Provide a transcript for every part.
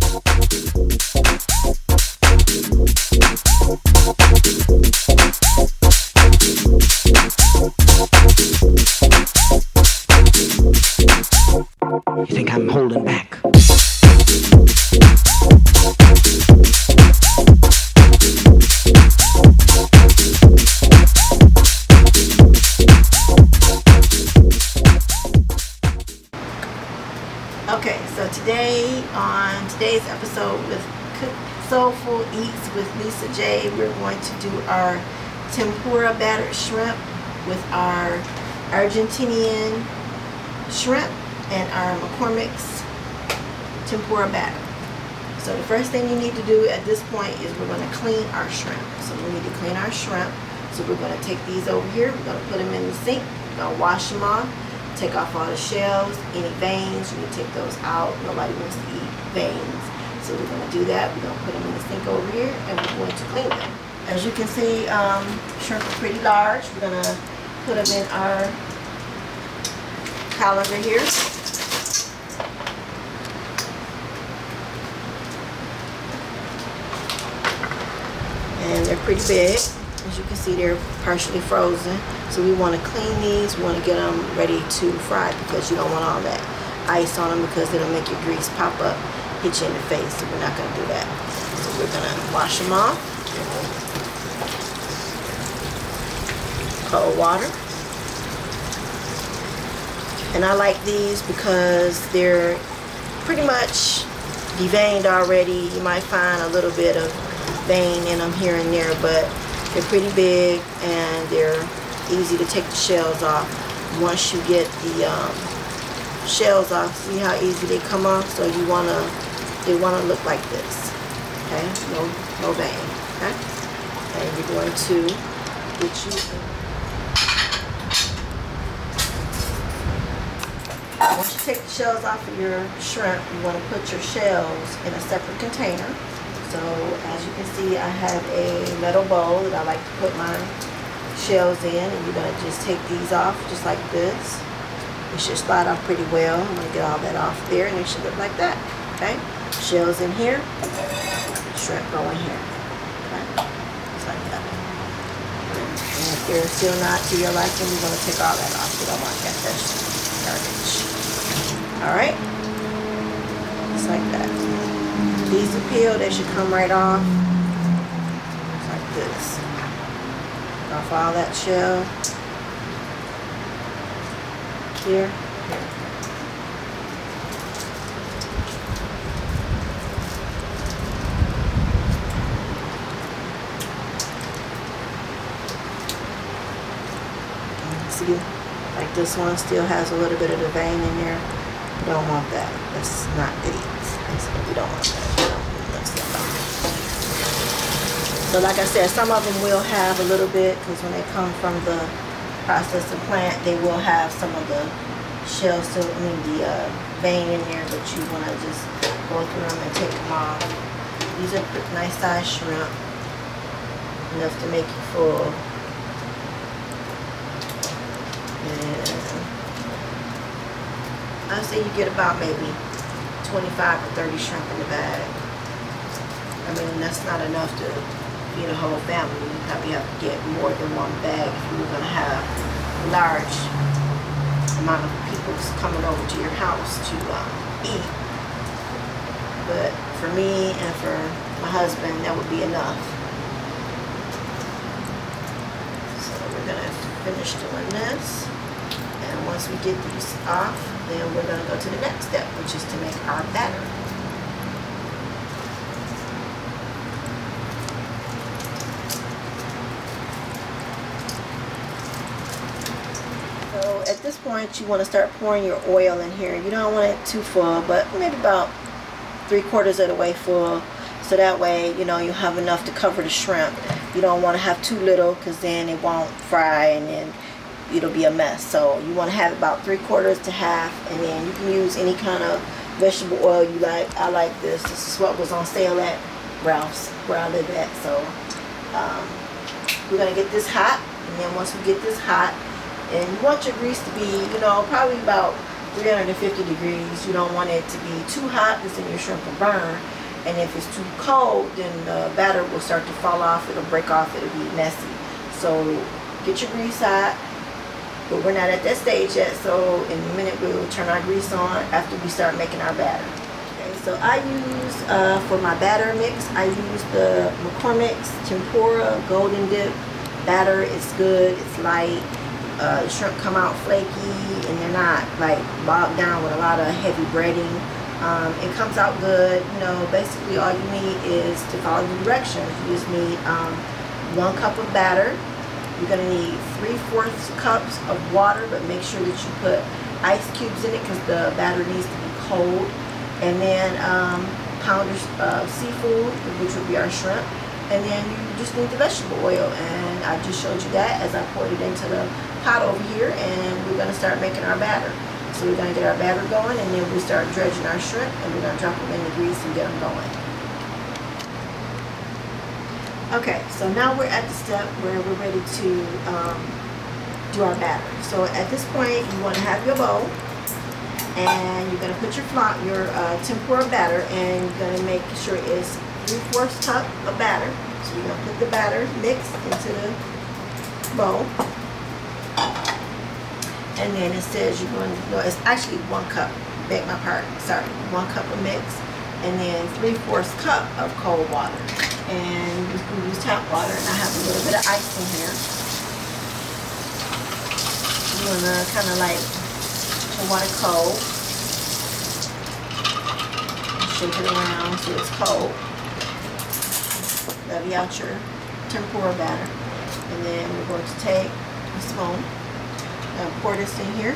You think I'm holding back? Okay, so today, on today's episode with Soulful Eats with Lisa J, we're going to do our tempura battered shrimp with our Argentinian shrimp and our McCormick's tempura batter. So the first thing you need to do at this point is we're going to clean our shrimp. So we need to clean our shrimp. So we're going to take these over here. We're going to put them in the sink. We're going to wash them off. Take off all the shells, any veins, you need to take those out. Nobody wants to eat veins. So we're going to do that. We're going to put them in the sink over here and we're going to clean them. As you can see, shrimp are pretty large. We're going to put them in our colander here. And they're pretty big. As you can see, they're partially frozen. So we want to clean these. We want to get them ready to fry because you don't want all that ice on them because it'll make your grease pop up, hit you in the face. So we're not going to do that. So we're going to wash them off. Cold water. And I like these because they're pretty much deveined already. You might find a little bit of vein in them here and there, but they're pretty big and they're easy to take the shells off. Once you get the shells off, see how easy they come off? So they want to look like this. Okay, no vein. Okay, and you're going to get you. Once you take the shells off of your shrimp, you want to put your shells in a separate container. So as you can see, I have a metal bowl that I like to put my shells in, and you're going to just take these off just like this. It should slide off pretty well. I'm going to get all that off there, and it should look like that. Okay, shells in here, shrimp go in here. Okay, just like that. And if they're still not to your liking, we're going to take all that off. We don't want that garbage. All right, just like that. These are peeled, they should come right off. Just like this. Off all that shell. Here. See, like this one still has a little bit of the vein in there. We don't want that. That's not it. We don't want that. So like I said, some of them will have a little bit because when they come from the processing plant, they will have some of the shells, so the vein in there, but you want to just go through them and take them off. These are nice size shrimp, enough to make you full. And I'd say you get about maybe 25 or 30 shrimp in the bag. I mean, that's not enough to feed a whole family. You probably have to get more than one bag if you were going to have a large amount of people coming over to your house to eat. But for me and for my husband, that would be enough. So we're going to finish doing this. And once we get these off, then we're going to go to the next step, which is to make our batter. So at this point, you want to start pouring your oil in here. You don't want it too full, but maybe about 3/4 of the way full. So that way, you know, you have enough to cover the shrimp. You don't want to have too little because then it won't fry and then it'll be a mess. So you want to have about 3/4 to half, and then you can use any kind of vegetable oil you like. I like this. This is what was on sale at Ralph's where I live at. So we're gonna get this hot, and then once we get this hot, and you want your grease to be, you know, probably about 350 degrees. You don't want it to be too hot because then your shrimp will burn. And if it's too cold, then the batter will start to fall off. It'll break off. It'll be messy. So get your grease hot. But we're not at that stage yet. So in a minute, we'll turn our grease on after we start making our batter. Okay, so I use, for my batter mix, I use the McCormick's Tempura Golden Dip batter. It's good. It's light. The shrimp come out flaky and they're not like bogged down with a lot of heavy breading. It comes out good. You know, basically all you need is to follow the directions. You just need 1 cup of batter. You're going to need 3/4 cups of water, but make sure that you put ice cubes in it because the batter needs to be cold. And then pounders of seafood, which would be our shrimp. And then you just need the vegetable oil. And I just showed you that as I poured it into the pot over here. And we're going to start making our batter. So we're going to get our batter going, and then we start dredging our shrimp, and we're going to drop them in the grease and get them going. Okay, so now we're at the step where we're ready to do our batter. So at this point, you want to have your bowl, and you're going to put your tempura batter, and you're going to make sure it's 3/4 cup of batter. So you're going to put the batter mix into the bowl. And then it says you're going to, no, it's actually 1 cup, beg my pardon, sorry, 1 cup of mix, and then 3/4 cup of cold water. And you can use tap water, and I have a little bit of ice in here. You want to kind of like the water cold. Shake it around so it's cold. Levy out your tempura batter. And then we're going to take a spoon. Pour this in here.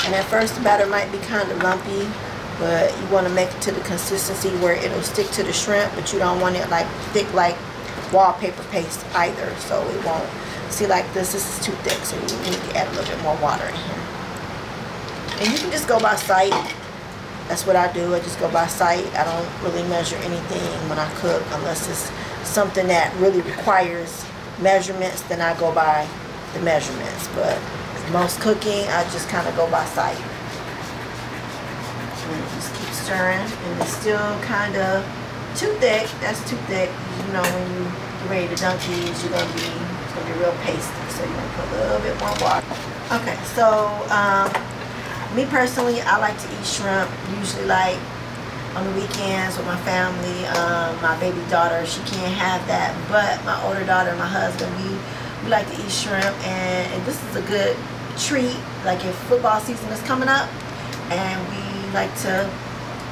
And at first the batter might be kind of lumpy, but you want to make it to the consistency where it'll stick to the shrimp, but you don't want it like thick like wallpaper paste either, so it won't. See, like this is too thick, so you need to add a little bit more water in here. And you can just go by sight. That's what I do. I just go by sight. I don't really measure anything when I cook unless it's something that really requires measurements, then I go by the measurements. But most cooking, I just kind of go by sight. And just keep stirring, and it's still kind of too thick. That's too thick. You know, when you get ready to dunk these, it's gonna be real pasty. So you're gonna put a little bit more water. Okay, so me personally, I like to eat shrimp. Usually, like on the weekends with my family. My baby daughter, she can't have that, but my older daughter and my husband, we like to eat shrimp, and this is a good treat, like if football season is coming up, and we like to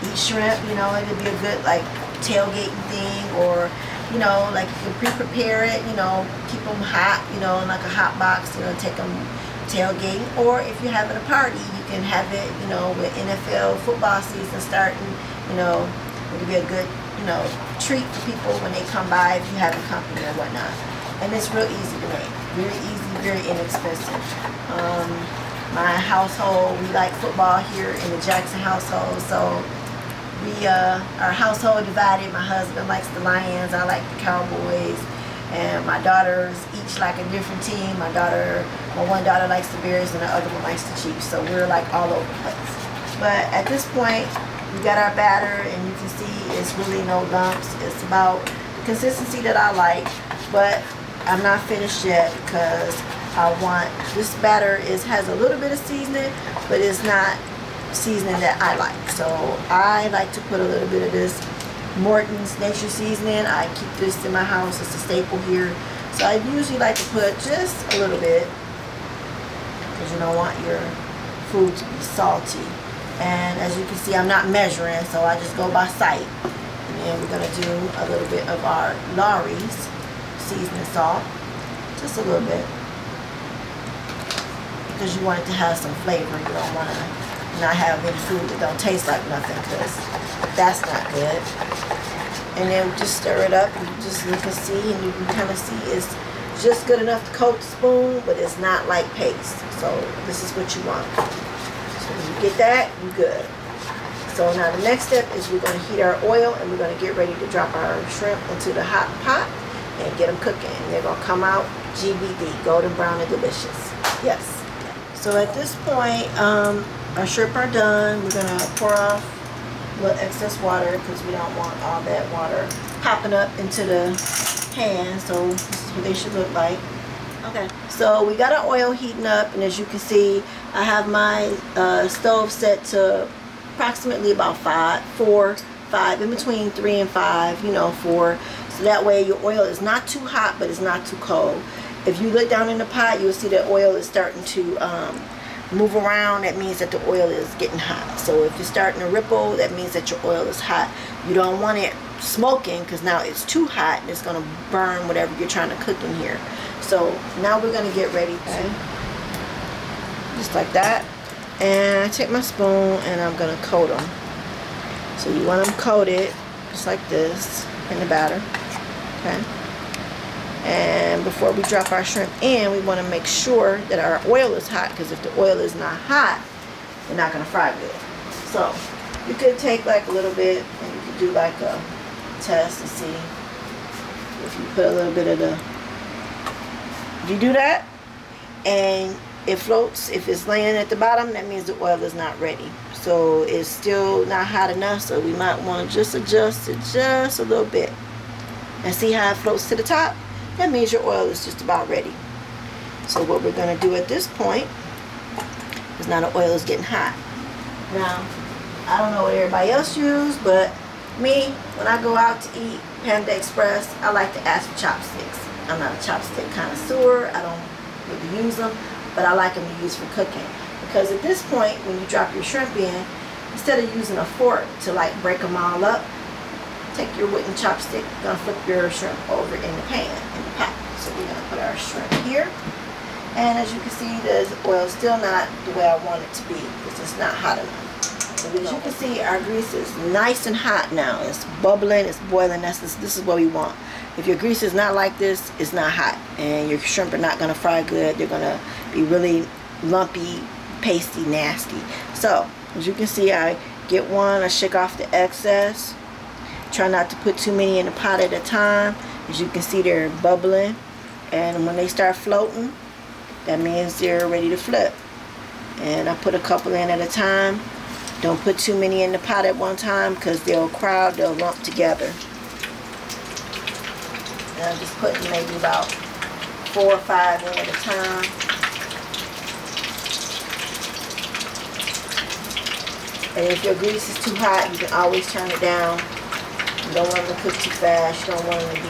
eat shrimp. You know, it'd be a good like tailgating thing, or you know, like you can pre-prepare it, you know, keep them hot, you know, in like a hot box, you know, take them tailgating. Or if you're having a party, you can have it, you know, with NFL football season starting. You know, it could be a good, you know, treat for people when they come by if you have a company or whatnot. And it's real easy to make. Very easy, very inexpensive. My household, we like football here in the Jackson household, so we, our household divided. My husband likes the Lions, I like the Cowboys, and my daughters each like a different team. My one daughter likes the Bears and the other one likes the Chiefs, so we're like all over the place. But at this point, we got our batter, and you can see it's really no lumps. It's about the consistency that I like, but I'm not finished yet because I want, this batter has a little bit of seasoning, but it's not seasoning that I like. So I like to put a little bit of this Morton's Nature Seasoning. I keep this in my house. It's a staple here. So I usually like to put just a little bit because you don't want your food to be salty. And as you can see, I'm not measuring, so I just go by sight. And then we're going to do a little bit of our Lawry's seasoning salt. Just a little bit. Because you want it to have some flavor. You don't want to not have any food that don't taste like nothing, because that's not good. And then just stir it up, and you can see, and you can kind of see it's just good enough to coat the spoon, but it's not like paste. So this is what you want. So when you get that, you're good. So now the next step is we're going to heat our oil, and we're going to get ready to drop our shrimp into the hot pot and get them cooking. And they're going to come out GBD, golden brown and delicious. Yes. So at this point, our shrimp are done. We're gonna pour off a little excess water because we don't want all that water popping up into the pan. So this is what they should look like. Okay. So we got our oil heating up, and as you can see, I have my stove set to approximately about 4, 5, in between 3 and 5. You know, 4. So that way your oil is not too hot, but it's not too cold. If you look down in the pot, you'll see that oil is starting to move around. That means that the oil is getting hot. So if it's starting to ripple, that means that your oil is hot. You don't want it smoking because now it's too hot and it's going to burn whatever you're trying to cook in here. So now we're going to get ready to, just like that. And I take my spoon and I'm going to coat them. So you want them coated just like this in the batter. Okay. And before we drop our shrimp in, we want to make sure that our oil is hot, because if the oil is not hot, they're not going to fry good. So you could take like a little bit and you could do like a test to see if you put a little bit of the, if you do that and it floats, if it's laying at the bottom, that means the oil is not ready. So it's still not hot enough, so we might want to just adjust it just a little bit. And see how it floats to the top? That means your oil is just about ready. So what we're going to do at this point is now the oil is getting hot. Now, I don't know what everybody else uses, but me, when I go out to eat Panda Express, I like to ask for chopsticks. I'm not a chopstick connoisseur. I don't really use them, but I like them to use for cooking. Because at this point, when you drop your shrimp in, instead of using a fork to like break them all up, take your wooden chopstick, gonna flip your shrimp over in the pan, in the pot. So we're gonna put our shrimp here. And as you can see, the oil is still not the way I want it to be, because it's not hot enough. So as you can see, our grease is nice and hot now. It's bubbling, it's boiling. This is what we want. If your grease is not like this, it's not hot. And your shrimp are not gonna fry good. They're gonna be really lumpy, pasty, nasty. So, as you can see, I get one, I shake off the excess. Try not to put too many in the pot at a time. As you can see, they're bubbling. And when they start floating, that means they're ready to flip. And I put a couple in at a time. Don't put too many in the pot at one time because they'll crowd, they'll lump together. And I'm just putting maybe about 4 or 5 in at a time. And if your grease is too hot, you can always turn it down. You don't want them to cook too fast. You don't want them to be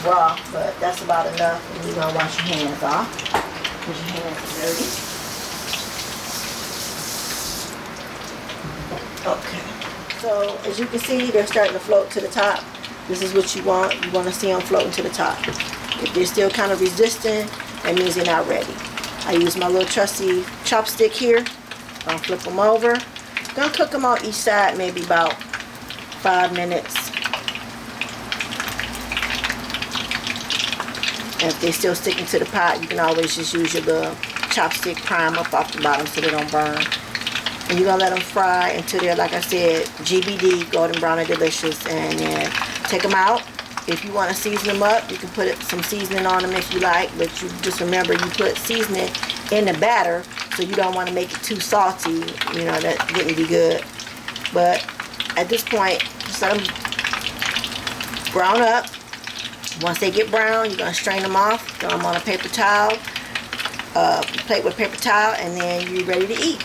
raw, but that's about enough. And you're going to wash your hands off because your hands are dirty. Okay. So as you can see, they're starting to float to the top. This is what you want. You want to see them floating to the top. If they're still kind of resisting, that means they're not ready. I use my little trusty chopstick here. I'm going to flip them over. I'm going to cook them on each side maybe about 5 minutes. And if they're still sticking to the pot, you can always just use your little chopstick, prime up off the bottom so they don't burn. And you're going to let them fry until they're, like I said, GBD, golden brown and delicious. And then take them out. If you want to season them up, you can put some seasoning on them if you like. But you just remember, you put seasoning in the batter, so you don't want to make it too salty. You know, that wouldn't be good. But at this point, just let them brown up. Once they get brown, you're going to strain them off, throw them on a paper towel, plate with paper towel, and then you're ready to eat.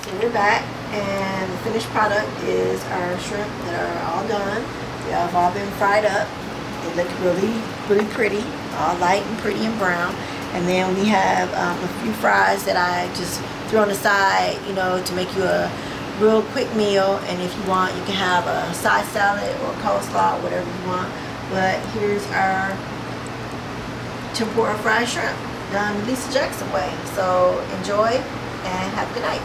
So we're back, and the finished product is our shrimp that are all done. They have all been fried up. They look really, really pretty, all light and pretty and brown. And then we have a few fries that I just throw on the side, you know, to make you a real quick meal. And if you want, you can have a side salad or coleslaw, whatever you want. But here's our tempura fried shrimp done Lisa Jackson way. So enjoy and have a good night.